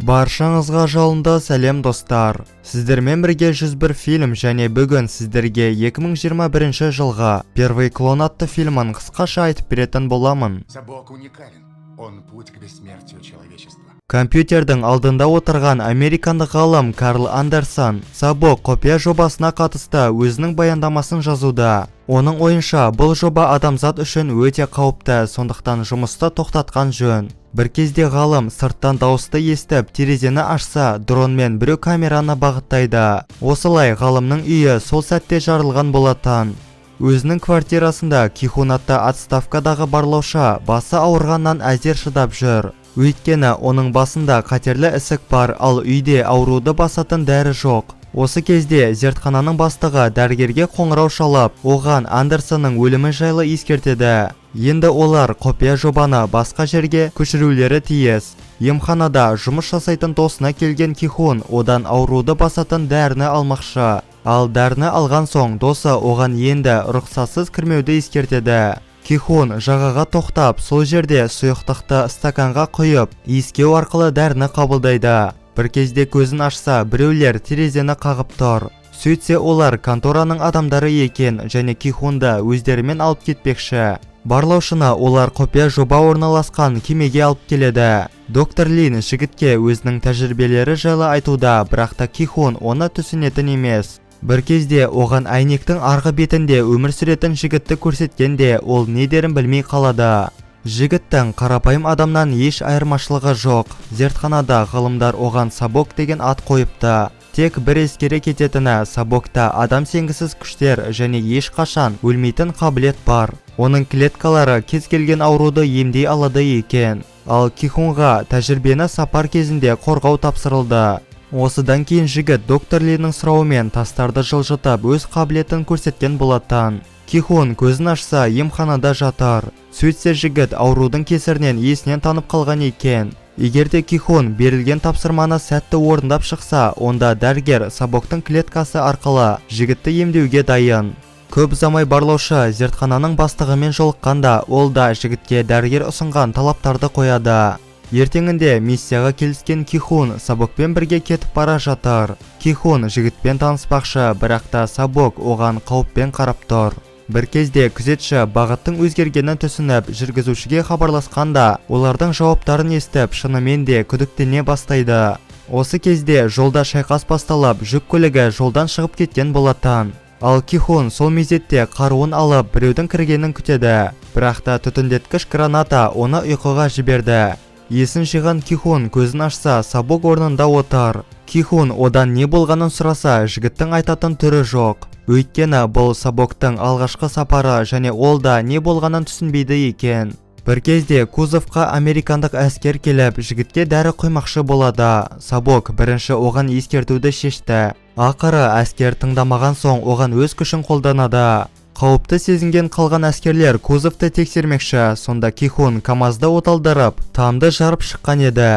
Баршаңызға жалынды сәлем достар. Сіздермен бірге 101 фильм және бүгін сіздерге 2021 жылға «Первый клон» атты фильмін қысқаша айтып беретін боламын. Собак уникален. Он путь к бессмертию человечества. Компьютердің алдында отырған американдық ғалым Карл Андерсон Собак копия жобасына қатысты өзінің баяндамасын жазуда. Оның ойынша бұл жоба адамзат үшін өте қауіпті, сондықтан жұмысты тоқтатқан жөн. Бір кезде ғалым сырттан дауысты естіп, терезені ашса, дронмен біреу камераны бағыттайды. Осылай ғалымның үйі сол сәтте жарылған болатын. Өзінің квартирасында Кихун атты отставкадағы барлаушы басы ауырғаннан әзер шыдап жүр. Өйткені оның басында қатерлі ісік бар, ал үйде ауруды басатын дәрі жоқ. Осы кезде зертхананың бастығы дәрігерге қоңырау шалып, оған Андерсонның өлімі жайлы ескертеді. Енді олар копия жобаны басқа жерге көшірулері тиіс. Емханада жұмыс жасайтын досына келген Кихун одан ауруды басатын дәріні алмақшы. Ал дәріні алған соң досы оған енді рұқсатсыз кірмеуді ескертеді. Кихун жағаға тоқтап, сол жерде сұйықтықты стаканға құйып, иіскеу арқылы дәріні қабылдайды. Бір кезде көзін ашса, біреулер терезені қағып тұр. Сөйтсе олар контораның адамдары екен және Кихунды өздерімен алып кетпекші. Барлаушыны олар копия жоба орналасқан кемеге алып келеді. Доктор Лин жігітке өзінің тәжірибелері жайлы айтуда, бірақ та Кихун оны түсінетін емес. Бір кезде оған әйнектің арғы бетінде өмір сүретін жігітті көрсеткенде ол не дерін білмей қалады. Жігіттің қарапайым адамнан еш айырмашылығы жоқ. Зертханада ғылымдар оған Собак деген ат қойыпты. Тек бір ескере кететіні, Собакта адам сенгісіз күштер және ешқашан өлмейтін қабілет бар. Оның клеткалары кез келген ауруды емдей алады екен. Ал Кихунға тәжірибені сапар кезінде қорғау тапсырылды. Осыдан кейін жігіт доктор Линнің сұрауымен тастарды жылжытып өз қабілетін көрсеткен болатын. Кихун көзін ашса, емханада жатыр. Сөйтсе жігіт аурудың кесірінен есінен танып қалған екен. Егерде Кихун берілген тапсырманы сәтті орындап шықса, онда дәрігер Собактың клеткасы арқылы жігітті емдеуге дайын. Көп ұзамай барлаушы зертхананың бастығымен жолыққанда, ол да жігітке дәрігер ұсынған талаптарды қояды. Ертеңінде миссияға келіскен Кихун Собакпен бірге кетіп бара жатыр. Кихун жігітпен таныспақшы, бірақ та Собак оған қауіппен қарап тұр. Бір кезде күзетші бағыттың өзгергенін түсініп, жүргізушіге хабарласқанда, олардың жауаптарын естіп, шынымен де күдіктене бастайды. Осы кезде жолда шайқас басталып, жүк көлігі жолдан шығып кеткен болатын. Ал Кихун сол мезетте қаруын алып, біреудің кіргенін күтеді. Бірақ та түтіндеткіш граната оны ұйқыға жіберді. Есін жиған Кихун көзін ашса, Собак орнында отыр. Кихун одан не болғанын сұраса, жігіттің айтатын түрі жоқ. Өйткені бұл Собактың алғашқы сапары және ол да не болғанын түсінбейді екен. Бір кезде кузовқа американдық әскер келіп, жігітке дәрі құймақшы болады. Собак бірінші оған ескертуді шешті. Ақыры әскер тыңдамаған соң оған өз күшін қолданады. Қауіпті сезінген қалған әскерлер кузовты тексермекші, сонда Кихун КамАЗды оталдырып, тамды жарып шыққан еді.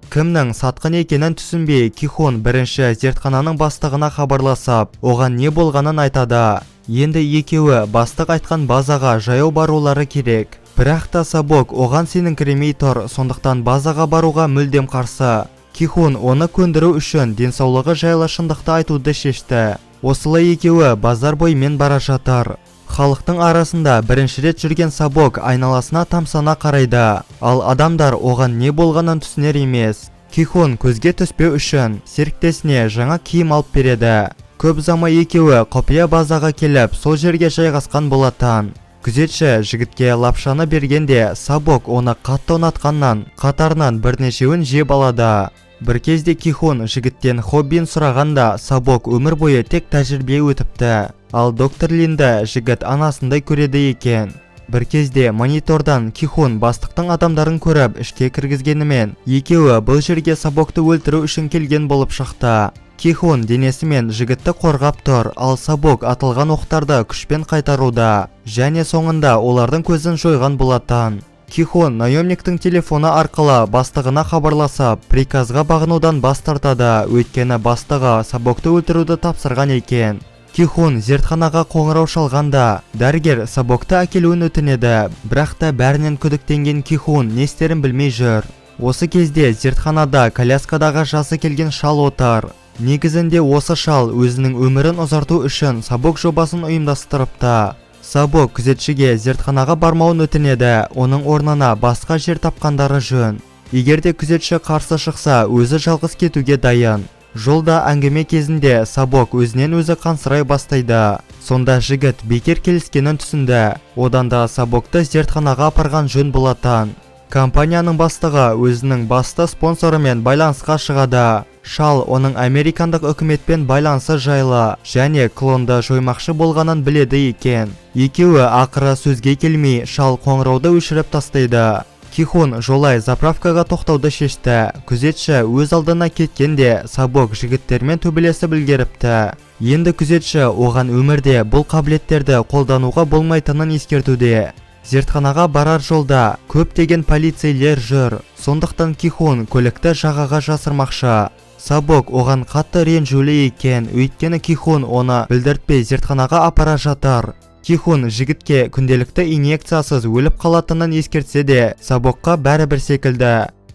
Кімнің сатқын екенін түсінбей, Кихун бірінші зертхананың бастығына хабарласып, оған не болғанын айтады. Енді екеуі бастық айтқан базаға жаяу барулары керек. Бірақ та Собак оған сеніңкіремей тұр, сондықтан базаға баруға мүлдем қарсы. Кихун оны көндіру үшін денсаулығы жайлы шындықты айтуды шешті. Осылай екеуі базар бойымен бара жатыр. Халықтың арасында бірінші рет жүрген Собак айналасына тамсана қарайды, ал адамдар оған не болғанын түсінер емес. Кихун көзге түспеу үшін серіктесіне жаңа киім алып береді. Көп ұзамай екеуі копия базаға келіп, сол жерге жайғасқан болатын. Күзетші жігітке лапшаны бергенде, Собак оны қатты ұнатқаннан, қатарынан бірнешеуін жеп алады. Бір кезде Кихун жігіттен хоббин сұрағанда, Собак өмір бойы тек тәжірибе өтіпті. Ал доктор Линді жігіт анасындай көреді екен. Бір кезде монитордан Кихун бастықтың адамдарын көріп ішке кіргізгенімен, екеуі бұл жерге Собакты өлтіру үшін келген болып шықты. Кихун денесімен жігітті қорғап тұр, ал Собак атылған оқтарды күшпен қайтаруда, және соңында олардың көзін жойған болатын. Кихун наемниктің телефоны арқылы бастығына хабарласып, приказға бағынудан бас тартады, өйткені бастығы Собакты өлтіруді тапсырған екен. Кихун зертханаға қоңырау шалғанда, дәрігер Собакты әкелуін өтінеді, бірақ та бәрінен күдіктенген Кихун не істерін білмей жүр. Осы кезде зертханада коляскадағы жасы келген шал отыр. Негізінде осы шал өзінің өмірін ұзарту үшін Сабок жобасын ұйымдастырыпты. Сабок күзетшіге зертханаға бармауын өтінеді, оның орнына басқа жер тапқандары жөн. Егерде күзетші қарсы шықса, өзі жалғыз кетуге дайын. Жолда әңгіме кезінде Сабок өзінен өзі қансырай бастайды. Сонда жігіт бекер келіскенін түсінді. Одан да Сабокты зертханаға апарған жөн болатын. Компанияның бастығы өзінің басты спонсорымен байланысқа шығады. Шал оның американдық үкіметпен байланысы жайлы және клонды жоймақшы болғанын біледі екен. Екеуі ақыры сөзге келмей, шал қоңырауды өшіріп тастайды. Кихун жолай заправкаға тоқтауды шешті. Күзетші өз алдына кеткенде Сабок жігіттермен төбелесіп үлгеріпті. Енді күзетші оған өмірде бұл қабілеттерді қолдануға болмайтынын ескертуде. Зертханаға барар жолда көптеген полицейлер жүр. Сондықтан Кихун көлікті жағаға жасырмақшы. Сабок оған қатты ренжулі екен, өйткені Кихун оны білдіртпей зертханаға апара жатыр. Кихун жігітке күнделікті инъекциясыз өліп қалатынын ескертсе де, Сабокқа бәрібір секілді.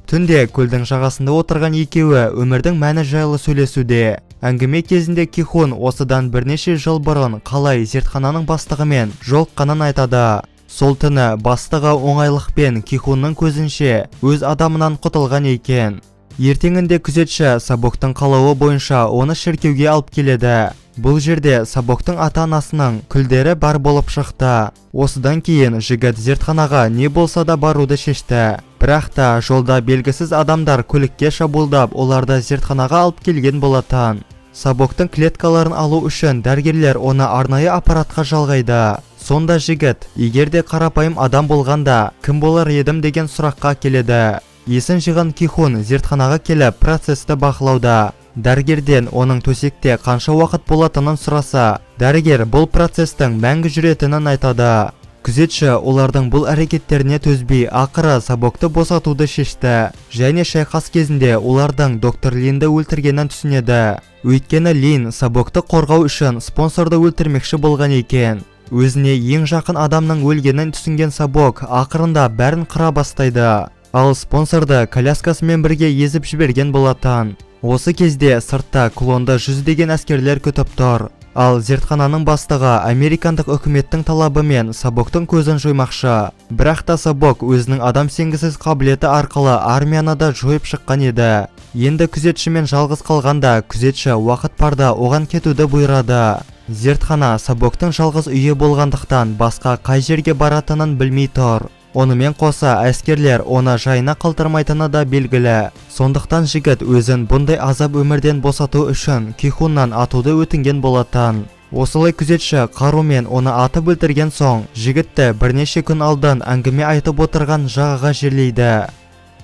Түнде көлдің жағасында отырған екеуі өмірдің мәні жайлы сөйлесуде. Әңгіме кезінде Кихун осыдан бірнеше жыл бұрын қалай зертхананың бастығымен жолыққанын айтады. Сол түні бастығы оңайлықпен Кихунның көзінше өз адамынан құтылған екен. Ертеңінде күзетші Сабоктың қалауы бойынша оны шіркеуге алып келеді. Бұл жерде Сабоктың ата-анасының күлдері бар болып шықты. Осыдан кейін жігіт зертханаға не болса да баруды шешті. Бірақ та жолда белгісіз адамдар көлікке шабуылдап, оларды зертханаға алып келген болатын. Сабоктың клеткаларын алу үшін дәрігерлер оны арнайы аппаратқа жалғайды. Сонда жігіт, егерде қарапайым адам болғанда, кім болар едім деген сұраққа келеді. Есін жиған Кихун зертханаға келіп процесті бақылауда. Дәрігерден оның төсекте қанша уақыт болатынын сұраса, дәрігер бұл процестің мәңгі жүретінін айтады. Күзетші олардың бұл әрекеттеріне төзбей, ақыры Сабокты босатуды шешті. Және шайқас кезінде олардың доктор Линді өлтіргенін түсінеді. Өйткені Лин Сабокты қорғау үшін спонсорды өлтірмекші болған екен. Өзіне ең жақын адамның өлгенін түсінген Сабок ақырында бәрін қыра бастайды. Ал спонсорды коляскасымен бірге езіп жіберген болатын. Осы кезде сыртта клонды жүздеген әскерлер күтіп тұр. Ал зертхананың бастығы американдық үкіметтің талабымен Сабоктың көзін жоймақшы. Бірақ та Сабок өзінің адам сенгісіз қабілеті арқылы армияны да жойып шыққан еді. Енді күзетшімен жалғыз қалғанда күзетші уақыт барда оған кетуді бұйырады. Зертхана Сабоктың жалғыз үйі болғандықтан басқа қай жерге баратынын білмей тұр. Онымен қоса әскерлер оны жайына қалдырмайтыны да белгілі. Сондықтан жігіт өзін бұндай азап өмірден босату үшін Кихуннан атуды өтінген болатын. Осылай күзетші қарумен оны атып өлтірген соң, жігітті бірнеше күн алдан әңгіме айтып отырған жағаға жерлейді.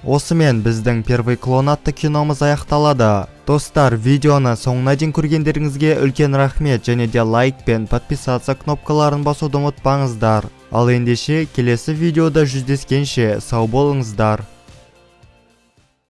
Осымен біздің Первый клон атты киномыз аяқталады. Достар, видеоны соңына дейін көргендеріңізге үлкен рахмет, және де лайк пен подписаться кнопкаларын басуды ұмытпаңыздар. Ал ендеше келесі видеода жүздескенше сау болыңыздар.